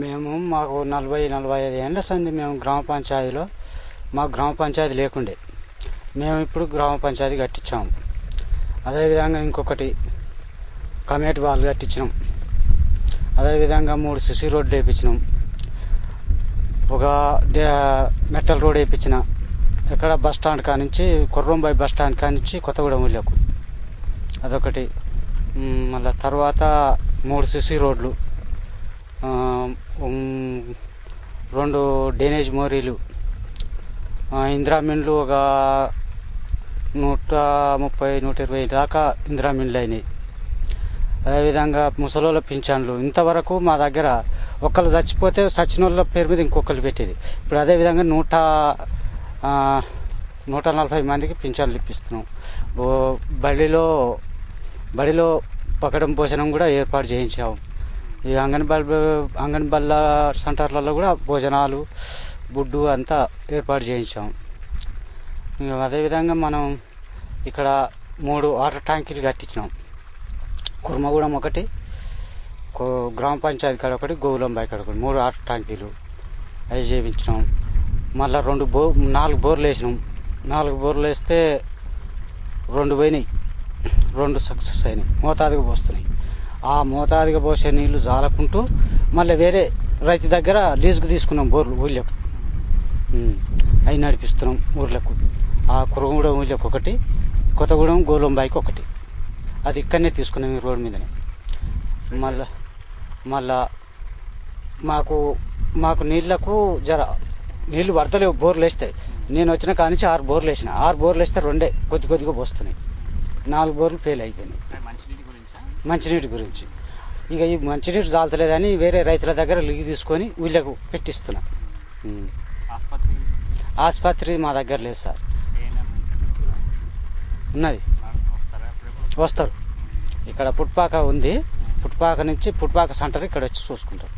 మేము మాకు 40-45 ఏళ్ళ సంది మేము గ్రామ పంచాయతీలో మాకు గ్రామ పంచాయతీ లేకుండే మేము ఇప్పుడు గ్రామ పంచాయతీ కట్టించాము. అదేవిధంగా ఇంకొకటి కమిటీ వాళ్ళు కట్టించినాం. అదేవిధంగా 3 సిసి రోడ్లు వేయించినాం. ఒక మెటల్ రోడ్ వేయించిన ఎక్కడ బస్ స్టాండ్ కానించి కొర్రంబాయి బస్ స్టాండ్ కానించి కొత్తగూడెం ఊళ్ళకు అదొకటి. మళ్ళీ తర్వాత 3 సిసి రోడ్లు, 2 డ్రైనేజ్ మోరీలు, ఇందిరా మిన్లు ఒక 130-120 దాకా ఇందిరా మిన్లు అయినాయి. అదేవిధంగా ముసలోళ్ళ పింఛన్లు ఇంతవరకు మా దగ్గర ఒకళ్ళు చచ్చిపోతే చచ్చిన వాళ్ళ పేరు మీద ఇంకొకరు పెట్టేది. ఇప్పుడు అదేవిధంగా 140 మందికి పింఛన్లు ఇప్పిస్తున్నాం. బడిలో పకడం భోజనం కూడా ఏర్పాటు చేయించాము. ఈ అంగన్బల్ల సెంటర్లలో కూడా భోజనాలు గుడ్డు అంతా ఏర్పాటు చేయించాము. అదేవిధంగా మనం ఇక్కడ 3 వాటర్ ట్యాంకీలు కట్టించినాం. కుర్మగూడెం ఒకటి, గ్రామ పంచాయతీ కాడ ఒకటి, గోగులంబాయి కాడ ఒకటి, 3 వాటర్ ట్యాంకీలు అవి చేయించినాం. మళ్ళీ 4 బోర్లు వేసినాం. 4 బోర్లు వేస్తే 2 పోయినాయి, 2 సక్సెస్ అయినాయి, మోతాదుగా పోస్తున్నాయి. ఆ మోతాదుగా పోసే నీళ్లు జాలకుంటూ మళ్ళీ వేరే రైతు దగ్గర లీజుకు తీసుకున్నాం బోర్లు ఊళ్ళకు. అవి నడిపిస్తున్నాం ఊర్లకు. ఆ కురగూడెం ఊళ్ళకు ఒకటి, కొత్తగూడెం గోలంబాయికి ఒకటి. అది ఇక్కడనే తీసుకున్నాం ఈ రోడ్డు మీదనే. మళ్ళా మాకు నీళ్లు పడతలేవు. బోర్లు వేస్తాయి. నేను వచ్చిన కానించి 6 బోర్లు వేసిన. 6 బోర్లు వేస్తే 2 కొద్దిగా పోస్తున్నాయి. 4 బోర్లు ఫెయిల్ అయిపోయినాయి. మంచినీటి గురించి ఇక ఈ మంచినీటి జాలతలేదని వేరే రైతుల దగ్గర లిగి తీసుకొని వీళ్ళకు పెట్టిస్తున్నా. ఆసుపత్రి మా దగ్గర లేదు సార్. ఉన్నది, వస్తారు. ఇక్కడ పుట్పాక ఉంది. పుట్పాక సెంటర్ ఇక్కడ వచ్చి చూసుకుంటారు.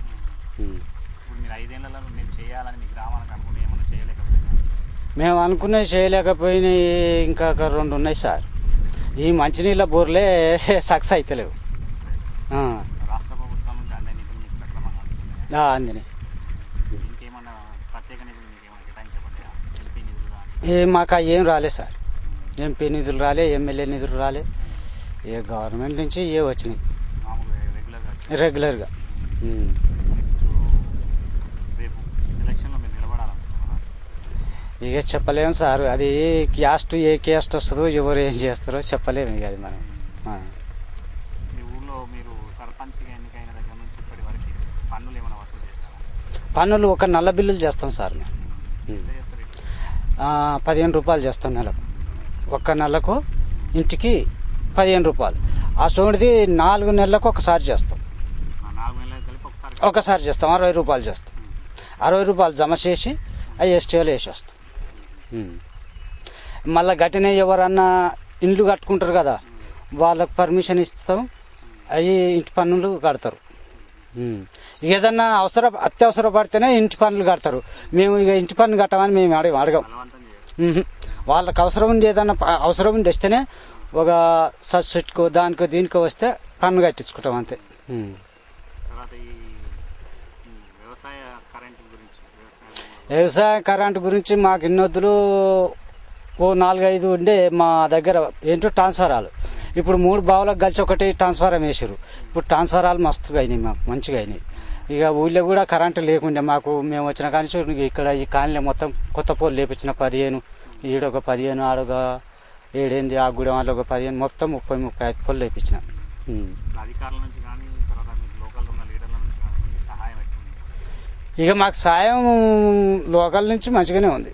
మేము అనుకున్నది చేయలేకపోయినాయి. ఇంకా 2 ఉన్నాయి సార్. ఈ మంచినీళ్ళ బోర్లే సక్సెస్ అవుతలేవు. అందినాయి. మాకు ఏం రాలే సార్. ఎంపీ నిధులు రాలే, ఎమ్మెల్యే నిధులు రాలే. గవర్నమెంట్ నుంచి వచ్చినాయి రెగ్యులర్గా. ఇక చెప్పలేము సార్. అది క్యాస్ట్ ఏ క్యాస్ట్ వస్తుందో ఎవరు ఏం చేస్తారో చెప్పలేము. ఇక అది మనం పన్నులు ఒక నల్ల బిల్లులు చేస్తాం సార్. మేము 15 రూపాయలు చేస్తాం నెలకు. ఒక్క నెలకు ఇంటికి 15 రూపాయలు. ఆ సోడిది 4 నెలలకు ఒకసారి చేస్తాం. 60 రూపాయలు చేస్తాం. 60 రూపాయలు జమ చేసి అవి ఎస్టీలు వేసి వస్తాం. మళ్ళీ గట్టినే ఎవరన్నా ఇండ్లు కట్టుకుంటారు కదా, వాళ్ళకు పర్మిషన్ ఇస్తాం. అవి ఇంటి పన్నులు కడతారు. ఏదన్నా అత్యవసర పడితేనే ఇంటి పన్నులు కడతారు. మేము ఇక ఇంటి పన్ను కట్టమని మేము అడగం. వాళ్ళకి అవసరం ఉండి ఏదన్నా అవసరం ఉండి వస్తేనే ఒక సబ్సిడీకో దానికో దీనికో వస్తే పన్ను కట్టించుకుంటాం అంతే. వ్యవసాయ కరెంటు గురించి మాకు ఇన్నొద్దులు 4-5 ఉండే మా దగ్గర. ఏంటో ట్రాన్స్ఫారాలు ఇప్పుడు 3 బావులకు కలిసి ఒకటి ట్రాన్స్ఫారం వేసారు. ఇప్పుడు ట్రాన్స్ఫారాలు మస్తుగా అయినాయి, మాకు మంచిగా అయినాయి. ఇక ఊళ్ళో కూడా కరెంటు లేకుండే మాకు. మేము వచ్చిన కానీ ఇక్కడ ఈ కాలనీ మొత్తం కొత్త పోలు లేపించిన 15, ఈడొక 15, ఆడొక 7, ఆ గూడెం వాళ్ళు ఒక 15, మొత్తం 30-35 పోలు లేపించిన. ఇక మాకు సాయం లోకల్ నుంచి మంచిగానే ఉంది.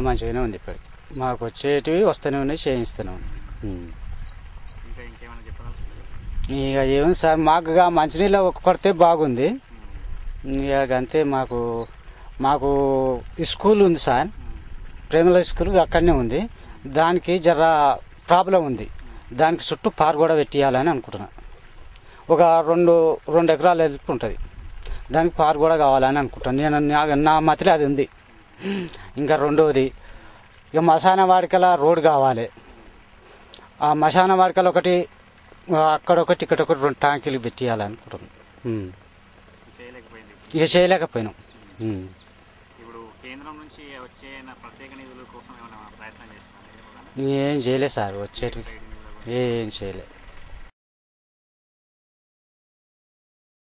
మంచిగానే ఉంది. ఇప్పటికి మాకు వచ్చేటివి వస్తూనే ఉన్నాయి, చేయిస్తూనే ఉన్నాయి. ఇక ఏముంది సార్, మాకు మంచినీళ్ళు కొడితే బాగుంది. ఇక అంతే. మాకు స్కూల్ ఉంది సార్, ప్రైమరీ స్కూల్ అక్కడనే ఉంది. దానికి జర ప్రాబ్లం ఉంది. దానికి చుట్టూ పారు కూడా పెట్టియాలని అనుకుంటున్నా. ఒక 2 ఎకరాల హెల్ప్ ఉంటుంది. దానికి పారు కూడా కావాలని అనుకుంటాను. నా మతిలో అది ఉంది. ఇంకా రెండోది ఇక మశాన వాడికల రోడ్ కావాలి. ఆ మశాన వాడికలు ఒకటి, అక్కడొకటి, ఇక్కడొకటి 2 ట్యాంకీలు పెట్టియాలనుకుంటున్నాను. చేయలేకపోయింది. ఇక చేయలేకపోయినాం. ఇప్పుడు కేంద్రం నుంచి వచ్చే ప్రత్యేక నిధుల కోసం ఏమైనా ప్రయత్నం చేస్తున్నారా? ఏం చేయలేదు సార్, వచ్చేటి ఏం చేయలేదు.